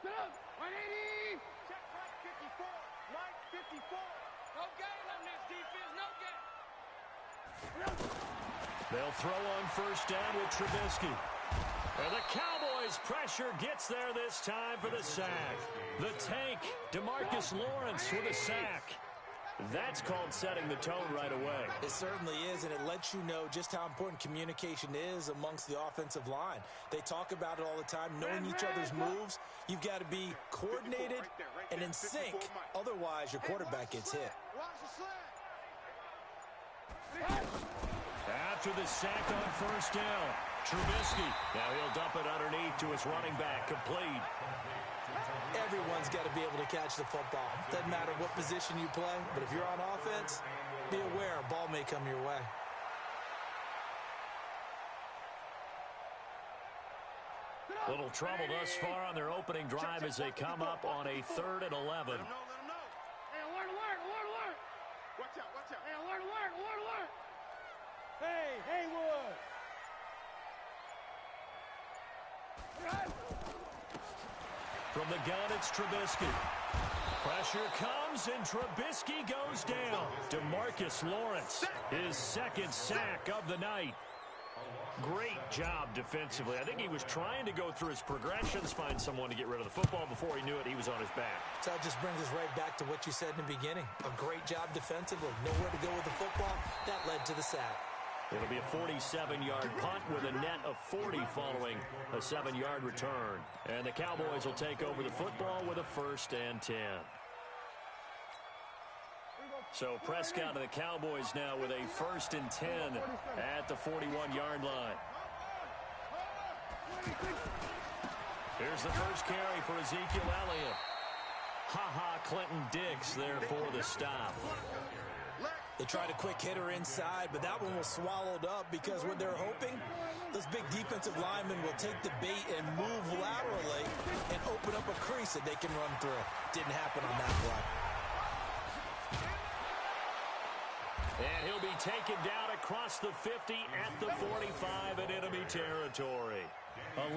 180. Check Mike 54. Mike 54. No game on this defense. No game. They'll throw on first down with Trubisky. And the Cowboys' pressure gets there this time for the sack. The tank, DeMarcus Lawrence with a sack. That's called setting the tone right away. It certainly is, and it lets you know just how important communication is amongst the offensive line. They talk about it all the time, knowing each other's moves. You've got to be coordinated and in sync. Otherwise, your quarterback gets hit. After the sack on first down, Trubisky. Now he'll dump it underneath to his running back, complete. Everyone's got to be able to catch the football. Doesn't matter what position you play, but if you're on offense, be aware a ball may come your way. Little trouble thus far on their opening drive as they come up on a 3rd and 11. Let him know. Hey, alert. Watch out. Hey, alert. Hey, Haywood. From the gun, it's Trubisky. Pressure comes, and Trubisky goes down. DeMarcus Lawrence, his 2nd sack of the night. Great job defensively. I think he was trying to go through his progressions, find someone to get rid of the football. Before he knew it, he was on his back. So that just brings us right back to what you said in the beginning. A great job defensively. Nowhere to go with the football. That led to the sack. It'll be a 47-yard punt with a net of 40 following a 7-yard return. And the Cowboys will take over the football with a 1st and 10. So Prescott and the Cowboys now with a 1st and 10 at the 41-yard line. Here's the first carry for Ezekiel Elliott. Clinton Dix there for the stop. They tried a quick hitter inside, but that one was swallowed up because what they're hoping, those big defensive linemen will take the bait and move laterally and open up a crease that they can run through. Didn't happen on that play. And he'll be taken down across the 50 at the 45 in enemy territory.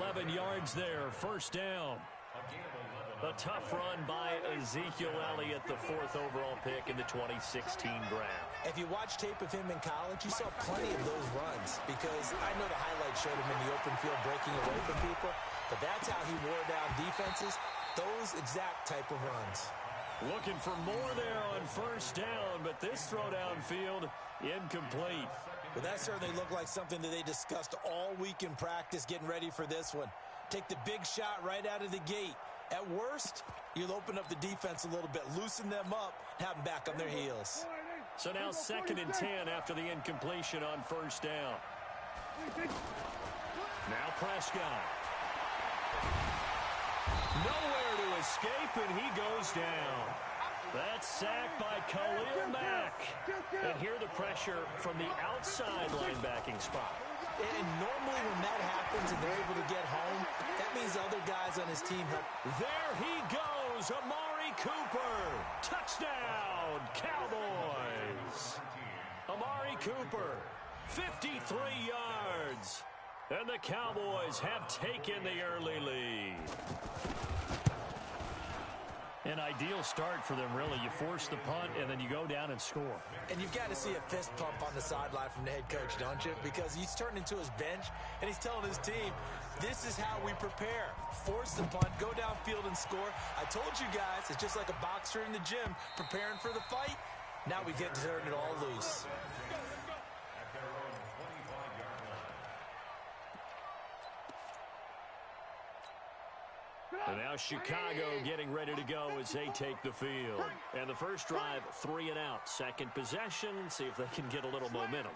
11 yards there, 1st down. A tough run by Ezekiel Elliott, the 4th overall pick in the 2016 draft. If you watch tape of him in college, you saw plenty of those runs because I know the highlights showed him in the open field breaking away from people, but that's how he wore down defenses, those exact type of runs. Looking for more there on 1st down, but this throw downfield incomplete. Well, that certainly looked like something that they discussed all week in practice getting ready for this one. Take the big shot right out of the gate. At worst, you'll open up the defense a little bit, loosen them up, have them back on their heels. So now 2nd and 10 after the incompletion on 1st down. Now Prescott. Nowhere to escape, and he goes down. That's sacked by Khalil Mack. And here the pressure from the outside linebacking spot. And normally when that happens and they're able to get home, that means other guys on his team help. There he goes, Amari Cooper. Touchdown, Cowboys. Amari Cooper, 53 yards. And the Cowboys have taken the early lead. An ideal start for them, really. You force the punt, and then you go down and score. And you've got to see a fist pump on the sideline from the head coach, don't you? Because he's turned into his bench, and he's telling his team, this is how we prepare. Force the punt, go downfield and score. I told you guys, it's just like a boxer in the gym preparing for the fight. Now we get to turn it all loose. And now Chicago getting ready to go as they take the field. And the first drive, 3 and out. Second possession, see if they can get a little momentum.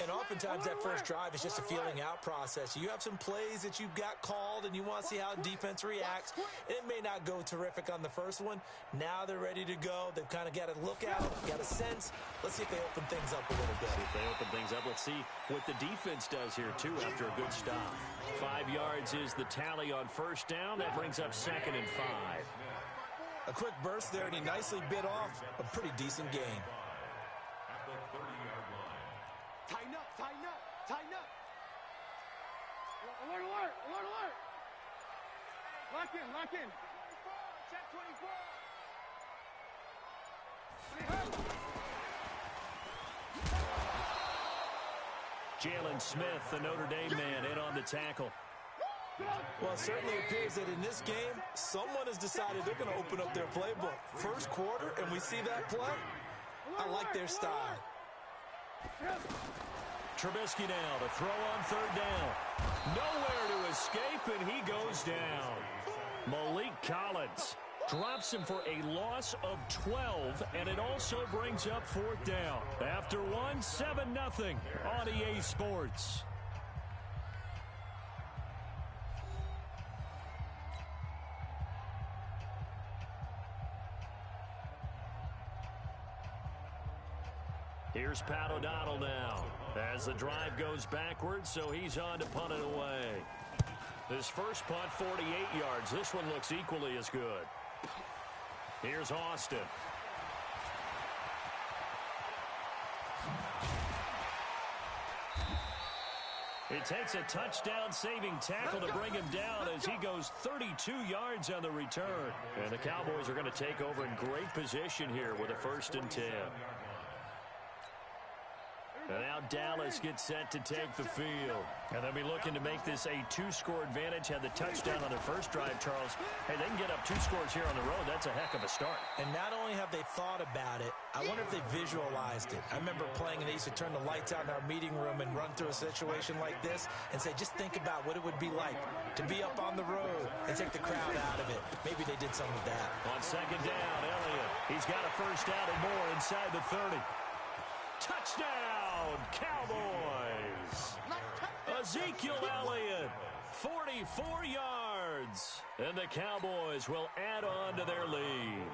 And oftentimes that first drive is just a feeling out process. You have some plays that you've got called and you want to see how defense reacts. It may not go terrific on the first one. Now they're ready to go. They've kind of got a look out, got a sense. Let's see if they open things up a little bit. See if they open things up. Let's see what the defense does here, too, after a good stop. 5 yards is the tally on first down. That brings up 2nd and 5. A quick burst there, and he nicely bit off a pretty decent gain. Tighten up, tighten up, tighten up. Alert, alert, alert, alert. Lock in, lock in. Jalen Smith, the Notre Dame man, in on the tackle. Well, it certainly appears that in this game, someone has decided they're going to open up their playbook. First quarter, and we see that play. I like their style. Trubisky now to throw on third down. Nowhere to escape, and he goes down. Malik Collins drops him for a loss of 12, and it also brings up fourth down. After one, 7-0 on EA Sports. Here's Pat O'Donnell now as the drive goes backwards, so he's on to punt it away. This first punt, 48 yards. This one looks equally as good. Here's Austin. It takes a touchdown-saving tackle to bring him down as he goes 32 yards on the return. And the Cowboys are going to take over in great position here with a 1st and 10. And now Dallas gets set to take the field. And they'll be looking to make this a 2-score advantage. Had the touchdown on their first drive, Charles. Hey, they can get up 2 scores here on the road. That's a heck of a start. And not only have they thought about it, I wonder if they visualized it. I remember playing, and they used to turn the lights out in our meeting room and run through a situation like this and say, just think about what it would be like to be up on the road and take the crowd out of it. Maybe they did some of that. On second down, Elliott. He's got a first down and more inside the 30. Touchdown, Cowboys! Ezekiel Elliott, 44 yards. And the Cowboys will add on to their lead.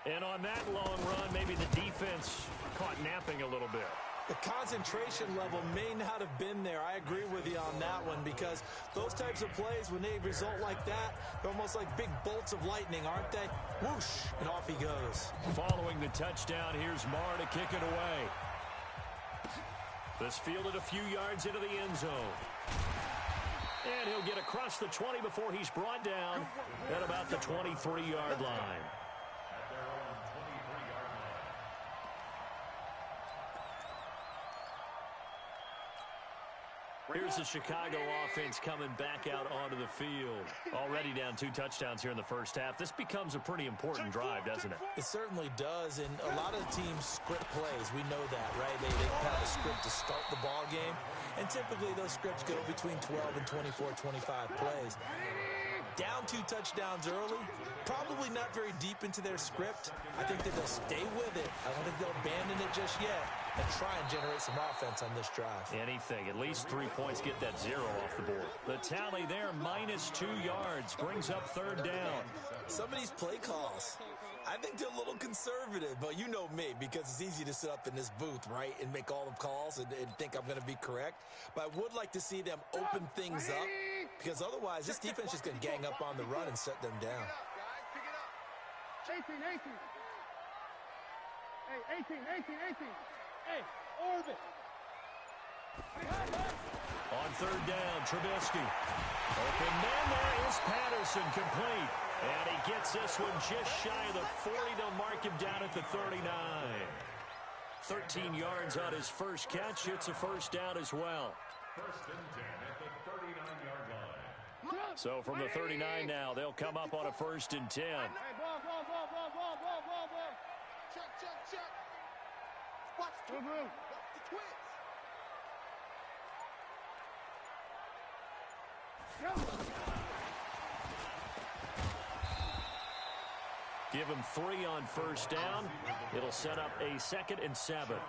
And on that long run, maybe the defense caught napping a little bit. The concentration level may not have been there. I agree with you on that one, because those types of plays, when they result like that, they're almost like big bolts of lightning, aren't they? Whoosh, and off he goes. Following the touchdown, here's Marr to kick it away. This fielded a few yards into the end zone. And he'll get across the 20 before he's brought down at about the 23-yard line. Here's the Chicago offense coming back out onto the field. Already down 2 touchdowns here in the first half. This becomes a pretty important drive, doesn't it? It certainly does, and a lot of teams script plays. We know that, right? They have a script to start the ball game, and typically those scripts go between 12 and 24, 25 plays. Down 2 touchdowns early, probably not very deep into their script. I think that they'll stay with it. I don't think they'll abandon it just yet and try and generate some offense on this drive. Anything. At least 3 points, get that 0 off the board. The tally there, -2 yards, brings up third down. Some of these play calls, I think they're a little conservative, but you know me, because it's easy to sit up in this booth, right, and make all the calls and think I'm going to be correct. But I would like to see them open things up, because otherwise this defense is going to gang up on the run and shut them down. Pick it up, guys. Pick it up. 18. Hey, 18. Hey, orbit. On third down, Trubisky. Open man, there is Patterson, complete. And he gets this one just shy of the 40 to mark him down at the 39. 13 yards on his first catch. It's a first down as well. 1st and 10 at the 39-yard line. So from the 39 now, they'll come up on a 1st and 10. Hey, ball. Check. Watch the twins. Give him 3 on first down. It'll set up a 2nd and 7.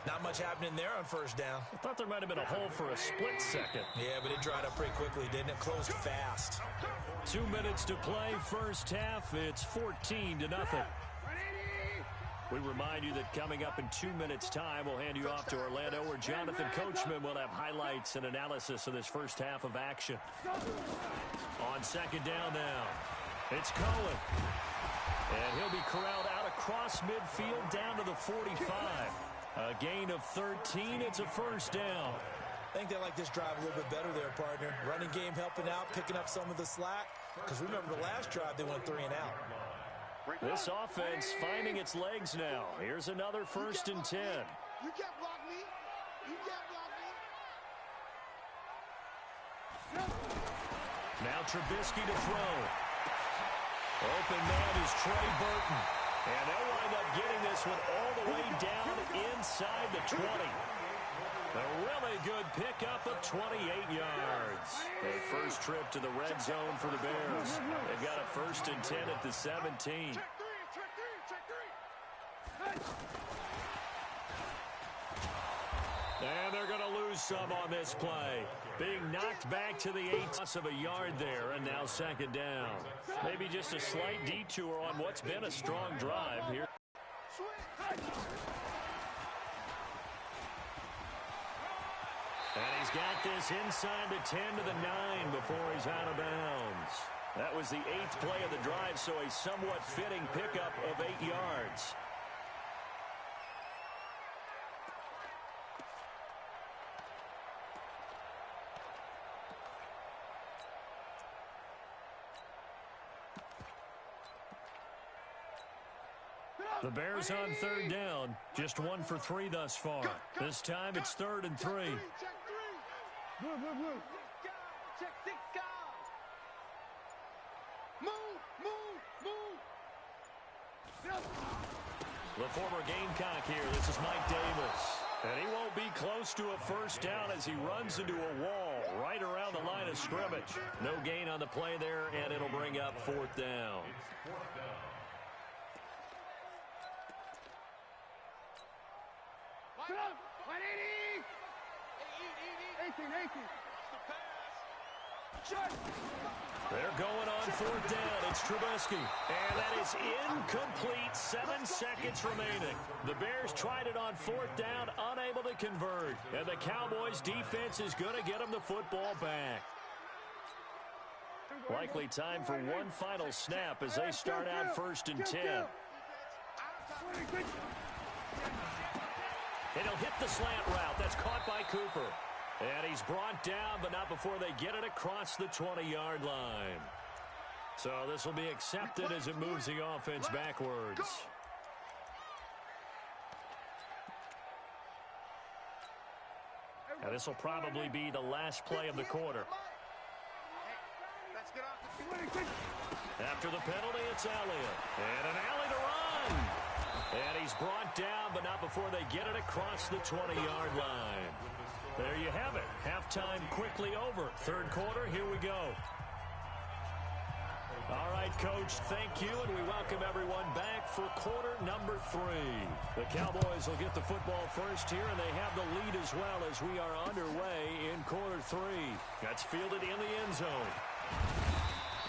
Not much happening there on first down. I thought there might have been a hole for a split second. Yeah, but it dried up pretty quickly, didn't it? Closed fast. 2 minutes to play, first half. It's 14-0. We remind you that coming up in 2 minutes' time, we'll hand you off to Orlando, where Jonathan Coachman will have highlights and analysis of this first half of action. On second down now, it's Cohen. And he'll be corralled out across midfield down to the 45. A gain of 13. It's a first down. I think they like this drive a little bit better there, partner. Running game helping out, picking up some of the slack. Because remember the last drive, they went 3 and out. This offense finding its legs now. Here's another 1st and 10. You can't block me. You can't block me. Now Trubisky to throw. Open man is Trey Burton. And they'll wind up getting this one all the way down inside the 20. A really good pickup of 28 yards. A first trip to the red zone for the Bears. They've got a 1st and 10 at the 17. And they're going to lose some on this play. Being knocked back to the 8. Loss of a yard there, and now 2nd down. Maybe just a slight detour on what's been a strong drive here. And he's got this inside the 10 to the 9 before he's out of bounds. That was the 8th play of the drive, so a somewhat fitting pickup of 8 yards. The Bears on 3rd down. Just 1 for 3 thus far. This time it's 3rd and 3. The former Gamecock here. This is Mike Davis. And he won't be close to a 1st down as he runs into a wall right around the line of scrimmage. No gain on the play there, and it'll bring up 4th down. They're going on 4th down. It's Trubisky. And that is incomplete. 7 seconds remaining. The Bears tried it on 4th down, unable to convert. And the Cowboys defense is going to get them the football back. Likely time for one final snap as they start out 1st and 10. And he'll hit the slant route. That's caught by Cooper. And he's brought down, but not before they get it across the 20-yard line. So this will be accepted as it moves the offense backwards. And this will probably be the last play of the quarter. After the penalty, it's Elliott. And an alley to run. And he's brought down, but not before they get it across the 20-yard line. There you have it. Halftime quickly over. 3rd quarter, here we go. All right, Coach, thank you, and we welcome everyone back for quarter number 3. The Cowboys will get the football first here, and they have the lead as well as we are underway in quarter 3. That's fielded in the end zone.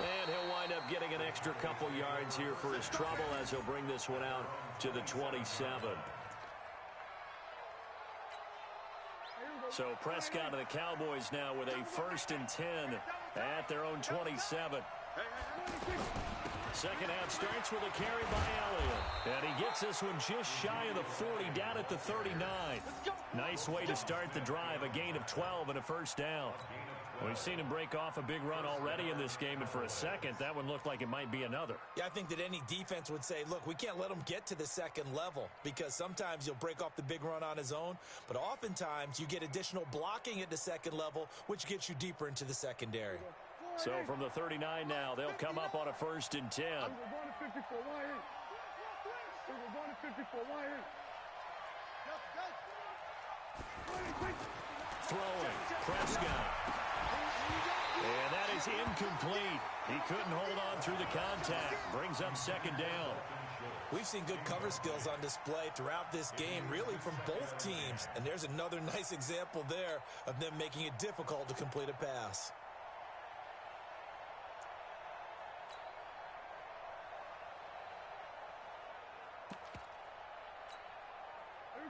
And he'll wind up getting an extra couple yards here for his trouble as he'll bring this one out to the 27. So Prescott and the Cowboys now with a 1st and 10 at their own 27. Second half starts with a carry by Elliott. And he gets this one just shy of the 40 down at the 39. Nice way to start the drive. A gain of 12 and a 1st down. We've seen him break off a big run already in this game, and for a second, that one looked like it might be another. Yeah, I think that any defense would say, look, we can't let him get to the 2nd level because sometimes he'll break off the big run on his own, but oftentimes you get additional blocking at the 2nd level, which gets you deeper into the secondary. So from the 39 now, they'll come up on a 1st and 10. Throwing, Prescott. And that is incomplete. He couldn't hold on through the contact. Brings up 2nd down. We've seen good cover skills on display throughout this game, really from both teams. And there's another nice example there of them making it difficult to complete a pass.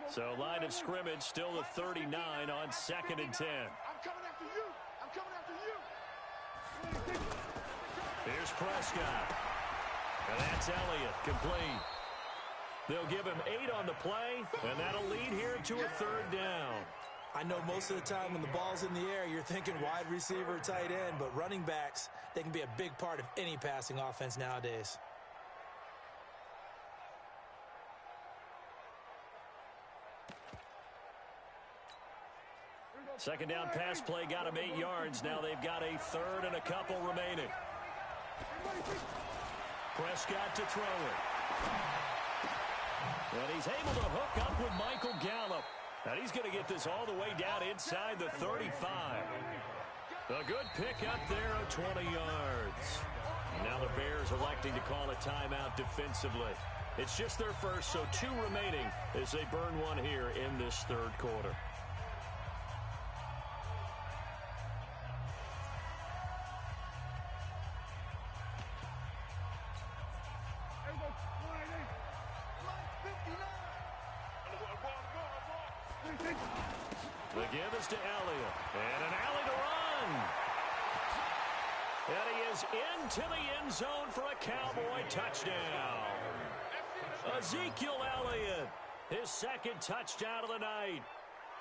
So line of scrimmage still the 39 on 2nd and 10. I'm coming after you. I'm coming after you. Here's Prescott. And that's Elliott, complete. They'll give him 8 on the play, and that'll lead here to a 3rd down. I know most of the time when the ball's in the air, you're thinking wide receiver, tight end, but running backs, they can be a big part of any passing offense nowadays. Second down pass play got him 8 yards. Now they've got a third and a couple remaining. Prescott to throw it. And he's able to hook up with Michael Gallup. And he's going to get this all the way down inside the 35. A good pickup there of 20 yards. Now the Bears electing to call a timeout defensively. It's just their first, so 2 remaining as they burn one here in this third quarter. The give is to Elliott. And an alley to run. And he is into the end zone for a Cowboy touchdown. Ezekiel Elliott, his second touchdown of the night.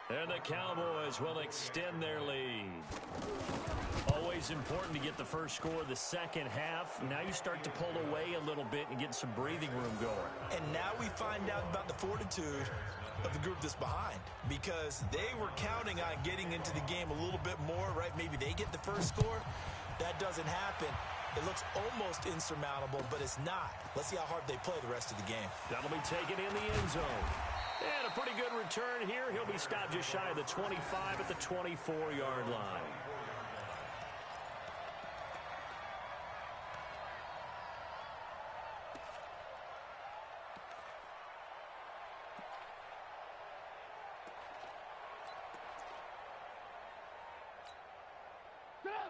And the Cowboys will extend their lead. Always important to get the first score of the second half. Now you start to pull away a little bit and get some breathing room going. And now we find out about the fortitude of the group that's behind, because they were counting on getting into the game a little bit more, right? Maybe they get the first score. That doesn't happen. It looks almost insurmountable, but it's not. Let's see how hard they play the rest of the game. That'll be taken in the end zone. And a pretty good return here. He'll be stopped just shy of the 25 at the 24-yard line.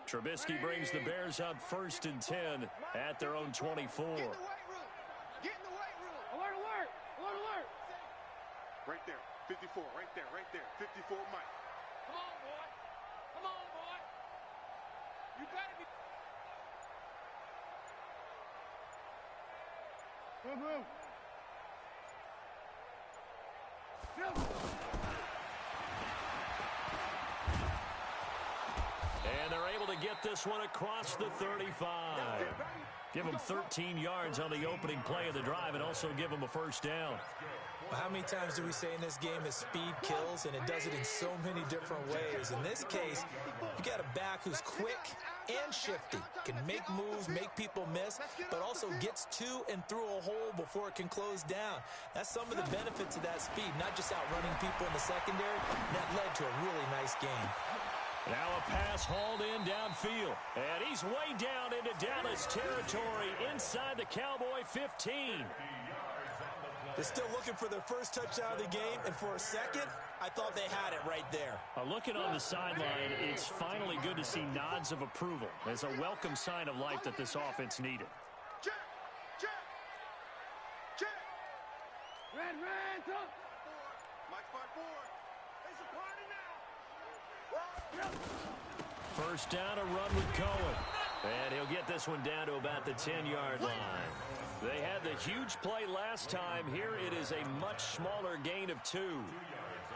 Trubisky brings the Bears up 1st and 10 at their own 24. Get in the weight room. Get in the weight room. Alert, alert. Alert, alert. Right there. 54. Right there. Right there. 54 Mike. Come on, boy. Come on, boy. You got to be. Move. And they're able to get this one across the 35. Give them 13 yards on the opening play of the drive and also give them a first down. Well, how many times do we say in this game that speed kills, and it does it in so many different ways? In this case, you got a back who's quick and shifty, can make moves, make people miss, but also gets to and through a hole before it can close down. That's some of the benefits of that speed, not just outrunning people in the secondary. That led to a really nice game. Now a pass hauled in downfield. And he's way down into Dallas territory inside the Cowboy 15. They're still looking for their first touchdown of the game, and for a second, I thought they had it right there. Looking on the sideline, it's finally good to see nods of approval as a welcome sign of life that this offense needed. Check. Red, up. Mike 5-4. It's a party now. First down, a run with Cohen. And he'll get this one down to about the 10-yard line. They had the huge play last time. Here it is a much smaller gain of 2.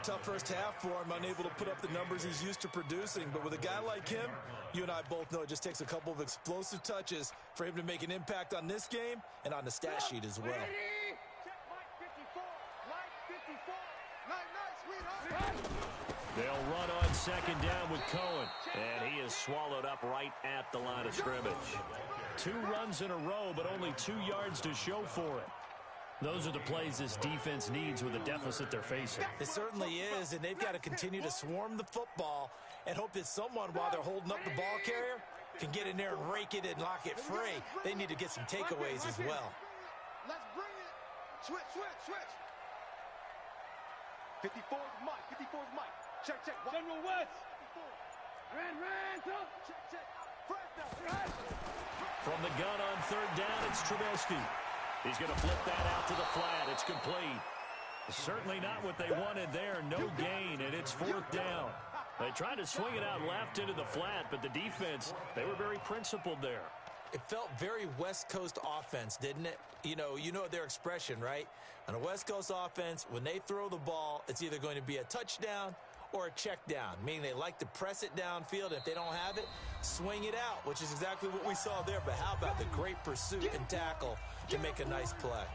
Tough first half for him, unable to put up the numbers he's used to producing. But with a guy like him, you and I both know it just takes a couple of explosive touches for him to make an impact on this game and on the stat sheet as well. Check Mike 54. Mike 54. Nice, sweetheart. They'll run on second down with Cohen. And he is swallowed up right at the line of scrimmage. 2 runs in a row, but only 2 yards to show for it. Those are the plays this defense needs with the deficit they're facing. It certainly is, and they've got to continue to swarm the football and hope that someone, while they're holding up the ball carrier, can get in there and rake it and lock it free. They need to get some takeaways as well. Let's bring it. Switch. 54's Mike. 54's Mike. Check. General West. Ran, check. From the gun on third down, it's Trubisky. He's going to flip that out to the flat. It's complete. Certainly not what they wanted there. No gain, and it's 4th down. They tried to swing it out left into the flat, but the defense, they were very principled there. It felt very West Coast offense, didn't it? You know their expression, right? On a West Coast offense, when they throw the ball, it's either going to be a touchdown or a check down, meaning they like to press it downfield. If they don't have it, swing it out, which is exactly what we saw there. But how about the great pursuit and tackle to make a nice play?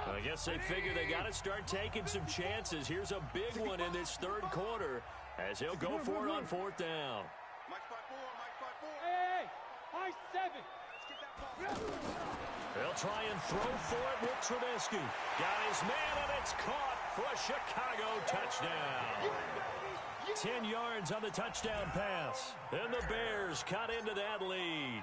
I guess they figure they got to start taking some chances. Here's a big one in this third quarter as he'll go for it on fourth down. Hey, high 7. They'll try and throw for it with Trubisky. Got his man, and it's caught for a Chicago touchdown. 10 yards on the touchdown pass. And the Bears cut into that lead.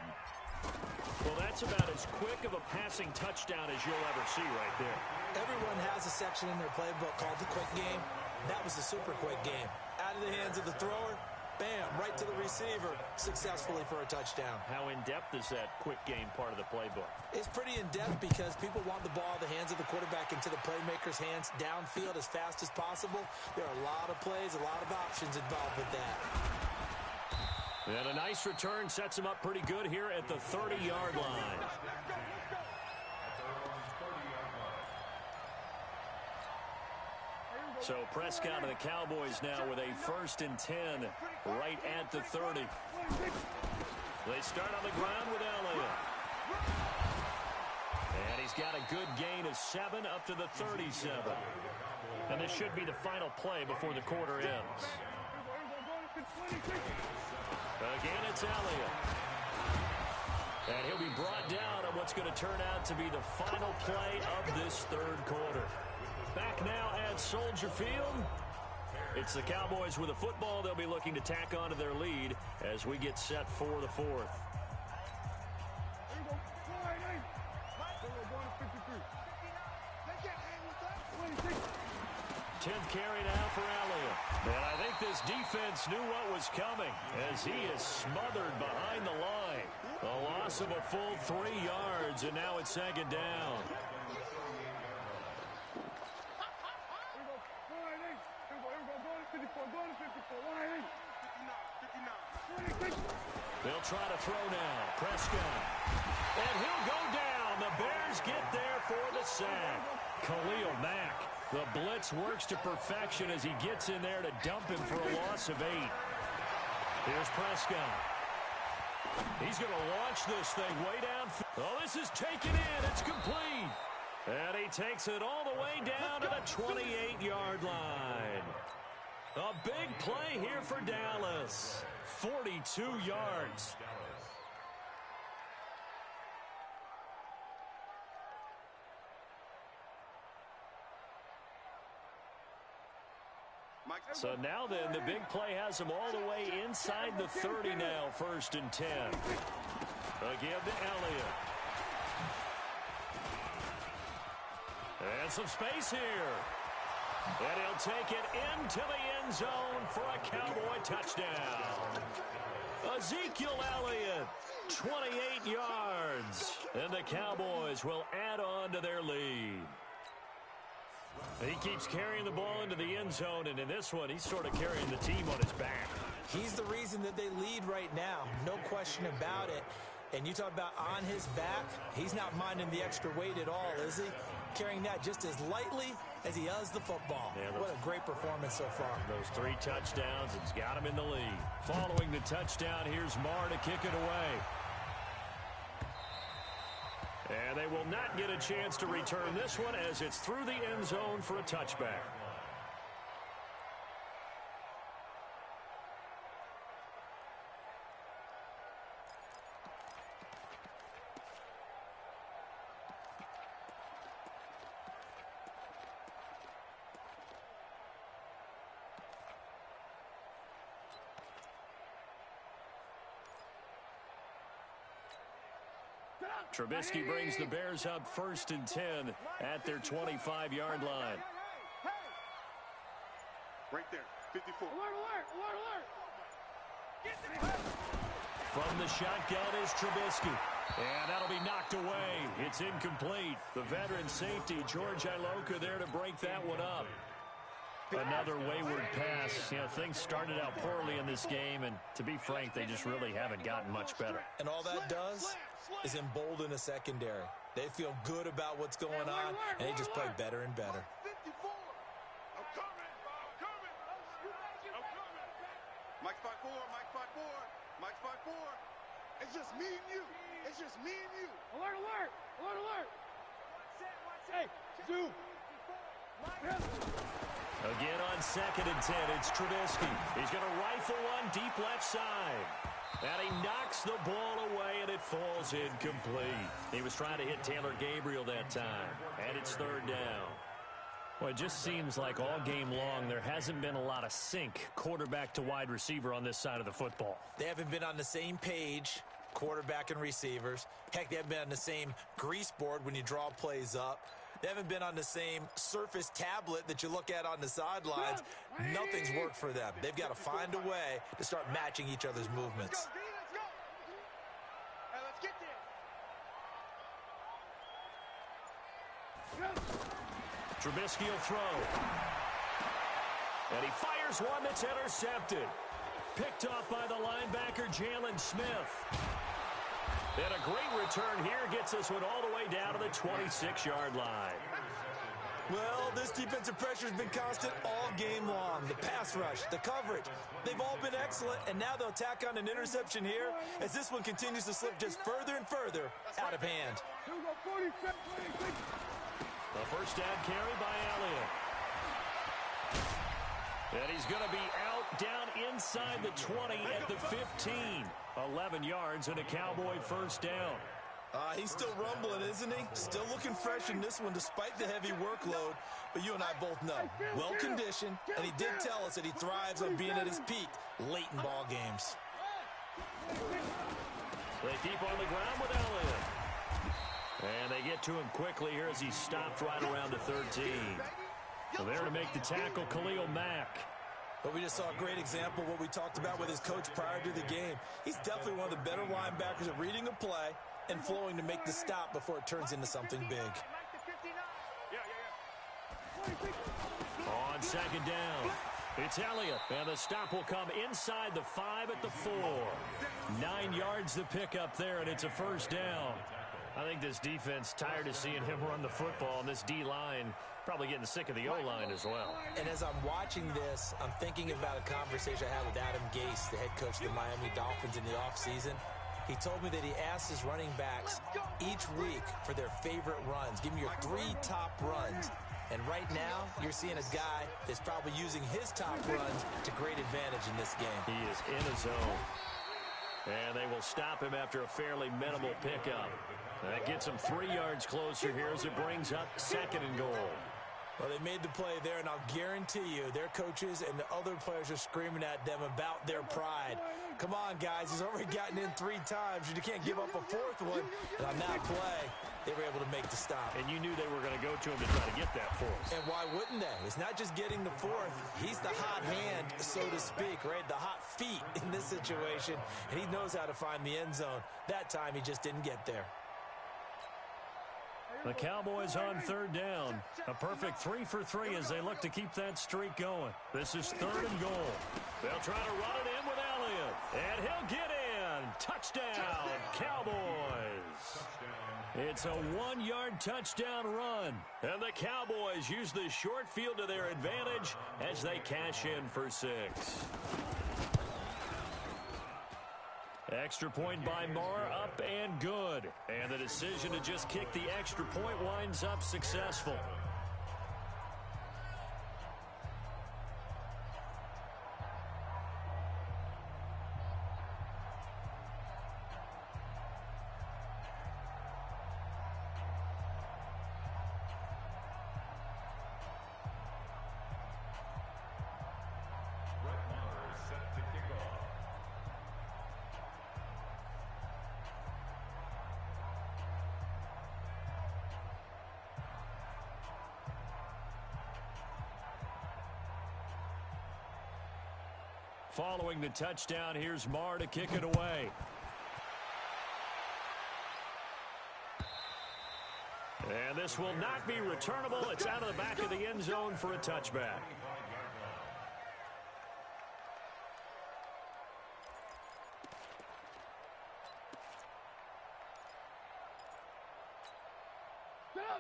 Well, that's about as quick of a passing touchdown as you'll ever see right there. Everyone has a section in their playbook called the quick game. That was the super quick game. Out of the hands of the thrower, bam, right to the receiver, successfully for a touchdown. How in-depth is that quick game part of the playbook? It's pretty in-depth because people want the ball in the hands of the quarterback into the playmaker's hands downfield as fast as possible. There are a lot of plays, a lot of options involved with that. And a nice return sets him up pretty good here at the 30-yard line. So Prescott and the Cowboys now with a 1st and 10 right at the 30. They start on the ground with Elliott. And he's got a good gain of 7 up to the 37. And this should be the final play before the quarter ends. Again, it's Elliott. And he'll be brought down on what's going to turn out to be the final play of this third quarter. Back now at Soldier Field. It's the Cowboys with a football. They'll be looking to tack onto their lead as we get set for the fourth. 10th carry now for Elliott. And I think this defense knew what was coming as he is smothered behind the line. A loss of a full 3 yards, and now it's 2nd down. They'll try to throw now. Prescott. And he'll go down. The Bears get there for the sack. Khalil Mack. The blitz works to perfection as he gets in there to dump him for a loss of 8. Here's Prescott. He's going to launch this thing way down. Oh, this is taken in. It's complete. And he takes it all the way down to the 28-yard line. A big play here for Dallas. 42 yards. So now then, the big play has him all the way inside the 30 now, 1st and 10. Again to Elliott. And some space here. And he'll take it into the end zone for a Cowboy touchdown. Ezekiel Elliott, 28 yards. And the Cowboys will add on to their lead. He keeps carrying the ball into the end zone, and in this one, he's sort of carrying the team on his back. He's the reason that they lead right now, no question about it. And you talk about on his back, he's not minding the extra weight at all, is he? Carrying that just as lightly as he does the football. Yeah, what a great performance so far. Those 3 touchdowns, it's got him in the lead. Following the touchdown, here's Marr to kick it away. And they will not get a chance to return this one as it's through the end zone for a touchback. Trubisky brings the Bears up 1st and 10 at their 25-yard line. Right there, 54. Alert. From the shotgun is Trubisky. And that'll be knocked away. It's incomplete. The veteran safety, George Iloka, there to break that one up. Another wayward pass. You know, things started out poorly in this game, and to be frank, they just really haven't gotten much better. And all that does is embolden a secondary. They feel good about what's going on, and they just play better and better. Mike 5-4, Mike 5-4, Mike 5-4. It's just me and you. It's just me and you. Alert, alert, alert, alert. Hey, two. Again on 2nd and 10, it's Trubisky. He's going to rifle one deep left side. And he knocks the ball away, and it falls incomplete. He was trying to hit Taylor Gabriel that time, and it's 3rd down. Well, it just seems like all game long there hasn't been a lot of sync quarterback to wide receiver on this side of the football. They haven't been on the same page, quarterback and receivers. Heck, they haven't been on the same grease board when you draw plays up. They haven't been on the same Surface tablet that you look at on the sidelines. Nothing's worked for them. They've got to find a way to start matching each other's movements. Trubisky will throw. And he fires one that's intercepted. Picked off by the linebacker, Jalen Smith. And a great return here gets us one all the way down to the 26-yard line. Well, this defensive pressure has been constant all game long. The pass rush, the coverage, they've all been excellent, and now they'll tack on an interception here as this one continues to slip just further and further out of hand. The first down carry by Elliott. And he's going to be out down inside the 20 at the 15. 11 yards and a Cowboy first down. He's still rumbling, isn't he? Still looking fresh in this one despite the heavy workload. But you and I both know, well-conditioned, and he did tell us that he thrives on being at his peak late in ball games. They keep on the ground with Elliott. And they get to him quickly here as he's stopped right around the 13. So there to make the tackle, Khalil Mack. But we just saw a great example of what we talked about with his coach prior to the game. He's definitely one of the better linebackers at reading a play and flowing to make the stop before it turns into something big. On 2nd down, it's Elliott, and the stop will come inside the 5 at the 4. 9 yards to pick up there, and it's a first down. I think this defense tired of seeing him run the football, and this D-line probably getting sick of the O-line as well. And as I'm watching this, I'm thinking about a conversation I had with Adam Gase, the head coach of the Miami Dolphins in the offseason. He told me that he asked his running backs each week for their favorite runs. Give me your 3 top runs. And right now, you're seeing a guy that's probably using his top runs to great advantage in this game. He is in his zone. And they will stop him after a fairly minimal pickup. That gets him 3 yards closer here as it brings up 2nd and goal. Well, they made the play there, and I'll guarantee you their coaches and the other players are screaming at them about their pride. Come on, guys. He's already gotten in 3 times. You can't give up a 4th one. And on that play, they were able to make the stop. And you knew they were going to go to him to try to get that 4th. And why wouldn't they? It's not just getting the 4th. He's the hot hand, so to speak, right? The hot feet in this situation. And he knows how to find the end zone. That time, he just didn't get there. The Cowboys on 3rd down. A perfect 3 for 3 as they look to keep that streak going. This is 3rd and goal. They'll try to run it in with Elliott. And he'll get in. Touchdown, Cowboys. It's a 1-yard touchdown run. And the Cowboys use the short field to their advantage as they cash in for 6. Extra point by Marr, up and good. And the decision to just kick the extra point winds up successful. Following the touchdown, here's Marr to kick it away. And this will not be returnable. It's out of the back of the end zone for a touchback.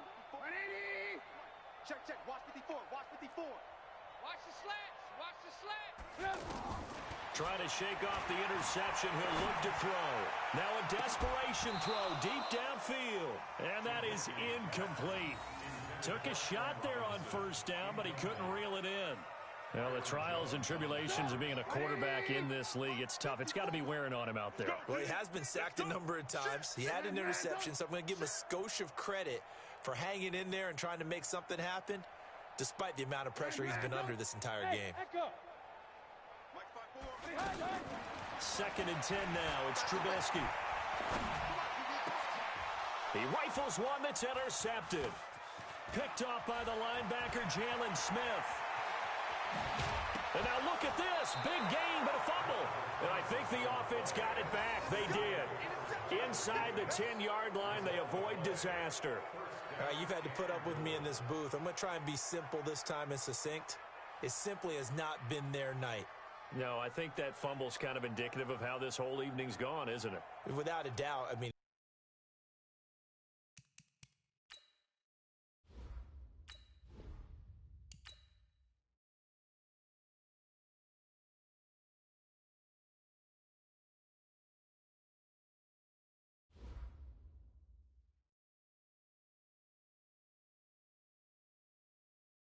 180. Check, check. Watch 54. Watch 54. Watch the slats. Watch the slats. Trying to shake off the interception. He'll look to throw. Now a desperation throw deep downfield. And that is incomplete. Took a shot there on first down, but he couldn't reel it in. Well, the trials and tribulations of being a quarterback in this league, it's tough. It's got to be wearing on him out there. Well, he has been sacked a number of times. He had an interception, so I'm going to give him a skosh of credit for hanging in there and trying to make something happen, despite the amount of pressure he's been under this entire game. Second and 10 now. It's Trubisky. He rifles one that's intercepted. Picked off by the linebacker, Jalen Smith. And now look at this. Big gain, but a fumble. And I think the offense got it back. They did. Inside the 10-yard line, they avoid disaster. All right, you've had to put up with me in this booth. I'm going to try and be simple this time and succinct. It simply has not been their night. No, I think that fumble's kind of indicative of how this whole evening's gone, isn't it? Without a doubt. I mean,